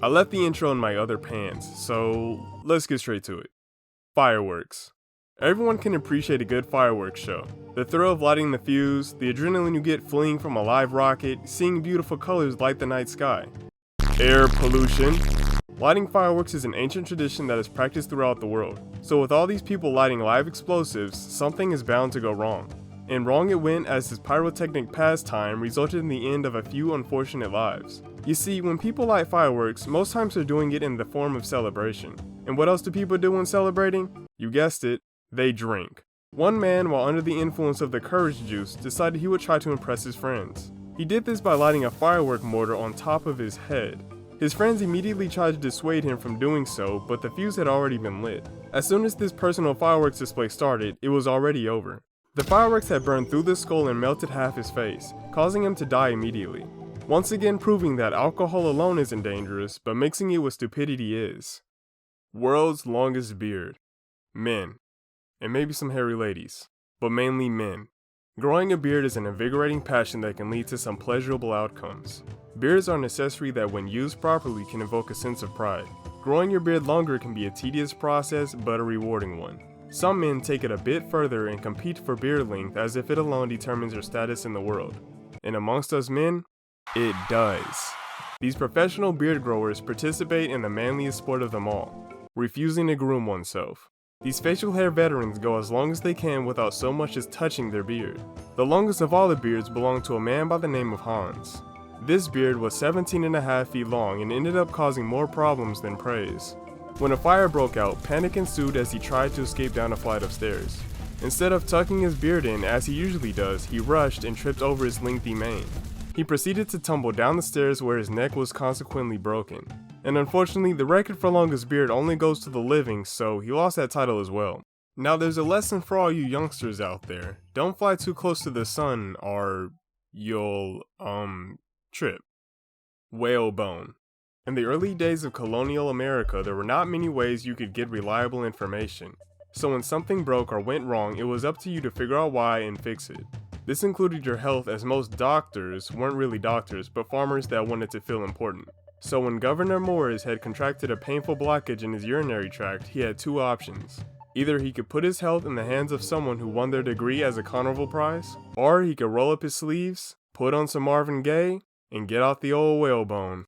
I left the intro in my other pants, so let's get straight to it. Fireworks. Everyone can appreciate a good fireworks show. The thrill of lighting the fuse, the adrenaline you get fleeing from a live rocket, seeing beautiful colors light the night sky. Air pollution. Lighting fireworks is an ancient tradition that is practiced throughout the world. So with all these people lighting live explosives, something is bound to go wrong. And wrong it went, as this pyrotechnic pastime resulted in the end of a few unfortunate lives. You see, when people light fireworks, most times they're doing it in the form of celebration. And what else do people do when celebrating? You guessed it, they drink. One man, while under the influence of the courage juice, decided he would try to impress his friends. He did this by lighting a firework mortar on top of his head. His friends immediately tried to dissuade him from doing so, but the fuse had already been lit. As soon as this personal fireworks display started, it was already over. The fireworks had burned through the skull and melted half his face, causing him to die immediately. Once again proving that alcohol alone isn't dangerous, but mixing it with stupidity is. World's longest beard. Men. And maybe some hairy ladies, but mainly men. Growing a beard is an invigorating passion that can lead to some pleasurable outcomes. Beards are a necessity that when used properly can evoke a sense of pride. Growing your beard longer can be a tedious process, but a rewarding one. Some men take it a bit further and compete for beard length as if it alone determines their status in the world. And amongst us men, it does. These professional beard growers participate in the manliest sport of them all, refusing to groom oneself. These facial hair veterans go as long as they can without so much as touching their beard. The longest of all the beards belonged to a man by the name of Hans. This beard was 17.5 feet long and ended up causing more problems than praise. When a fire broke out, panic ensued as he tried to escape down a flight of stairs. Instead of tucking his beard in as he usually does, he rushed and tripped over his lengthy mane. He proceeded to tumble down the stairs where his neck was consequently broken. And unfortunately, the record for longest beard only goes to the living, so he lost that title as well. Now there's a lesson for all you youngsters out there. Don't fly too close to the sun or you'll, trip. Whalebone. In the early days of colonial America, there were not many ways you could get reliable information. So when something broke or went wrong, it was up to you to figure out why and fix it. This included your health, as most doctors weren't really doctors, but farmers that wanted to feel important. So when Governor Morris had contracted a painful blockage in his urinary tract, he had two options. Either he could put his health in the hands of someone who won their degree as a carnival prize, or he could roll up his sleeves, put on some Marvin Gaye, and get out the old whalebone.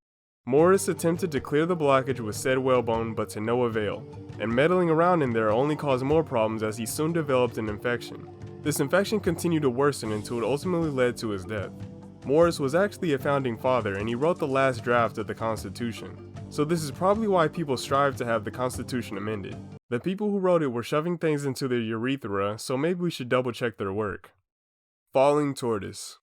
Morris attempted to clear the blockage with said whalebone, but to no avail, and meddling around in there only caused more problems as he soon developed an infection. This infection continued to worsen until it ultimately led to his death. Morris was actually a founding father, and he wrote the last draft of the Constitution. So this is probably why people strive to have the Constitution amended. The people who wrote it were shoving things into their urethra, so maybe we should double check their work. Falling Tortoise.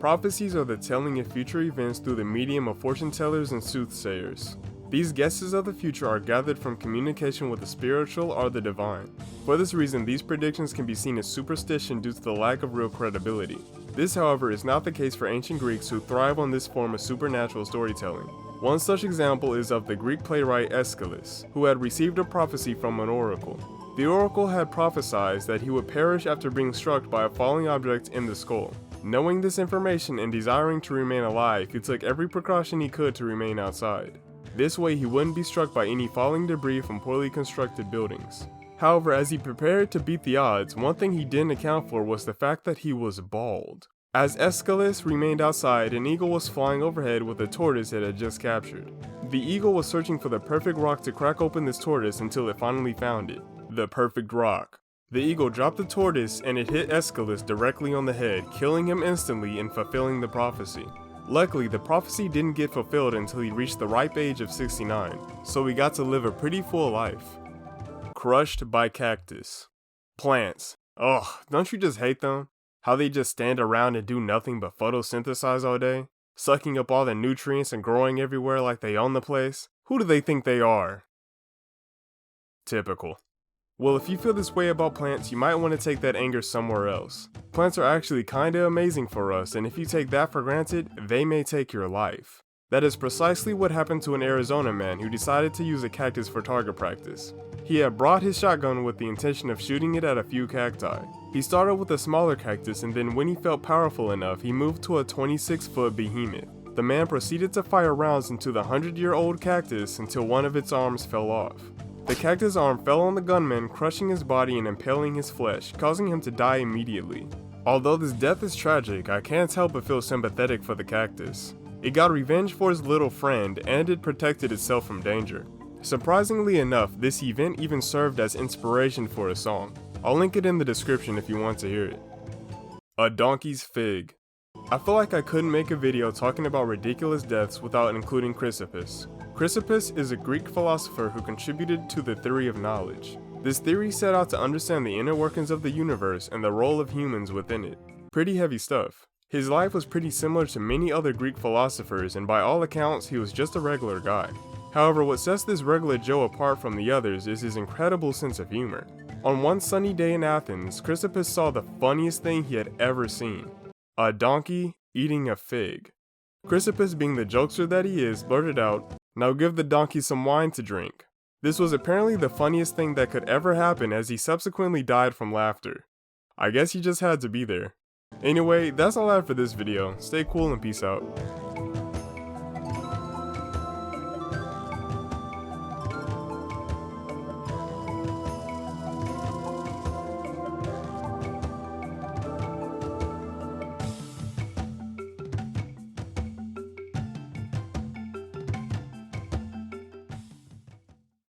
Prophecies are the telling of future events through the medium of fortune tellers and soothsayers. These guesses of the future are gathered from communication with the spiritual or the divine. For this reason, these predictions can be seen as superstition due to the lack of real credibility. This, however, is not the case for ancient Greeks who thrive on this form of supernatural storytelling. One such example is of the Greek playwright Aeschylus, who had received a prophecy from an oracle. The oracle had prophesied that he would perish after being struck by a falling object in the skull. Knowing this information and desiring to remain alive, he took every precaution he could to remain outside. This way he wouldn't be struck by any falling debris from poorly constructed buildings. However, as he prepared to beat the odds, one thing he didn't account for was the fact that he was bald. As Aeschylus remained outside, an eagle was flying overhead with a tortoise it had just captured. The eagle was searching for the perfect rock to crack open this tortoise until it finally found it. The perfect rock. The eagle dropped the tortoise and it hit Aeschylus directly on the head, killing him instantly and fulfilling the prophecy. Luckily, the prophecy didn't get fulfilled until he reached the ripe age of 69, so he got to live a pretty full life. Crushed by Cactus. Plants. Ugh, don't you just hate them? How they just stand around and do nothing but photosynthesize all day? Sucking up all the nutrients and growing everywhere like they own the place? Who do they think they are? Typical. Well, if you feel this way about plants, you might want to take that anger somewhere else. Plants are actually kinda amazing for us, and if you take that for granted, they may take your life. That is precisely what happened to an Arizona man who decided to use a cactus for target practice. He had brought his shotgun with the intention of shooting it at a few cacti. He started with a smaller cactus, and then when he felt powerful enough, he moved to a 26-foot behemoth. the man proceeded to fire rounds into the 100-year-old cactus until one of its arms fell off. The cactus arm fell on the gunman, crushing his body and impaling his flesh, causing him to die immediately. Although this death is tragic, I can't help but feel sympathetic for the cactus. It got revenge for its little friend, and it protected itself from danger. Surprisingly enough, this event even served as inspiration for a song. I'll link it in the description if you want to hear it. A donkey's fig. I feel like I couldn't make a video talking about ridiculous deaths without including Chrysippus. Chrysippus is a Greek philosopher who contributed to the theory of knowledge. This theory set out to understand the inner workings of the universe and the role of humans within it. Pretty heavy stuff. His life was pretty similar to many other Greek philosophers, and by all accounts he was just a regular guy. However, what sets this regular Joe apart from the others is his incredible sense of humor. On one sunny day in Athens, Chrysippus saw the funniest thing he had ever seen. A donkey eating a fig. Chrysippus, being the jokester that he is, blurted out, "Now give the donkey some wine to drink." This was apparently the funniest thing that could ever happen, as he subsequently died from laughter. I guess he just had to be there. Anyway, that's all I have for this video. Stay cool and peace out.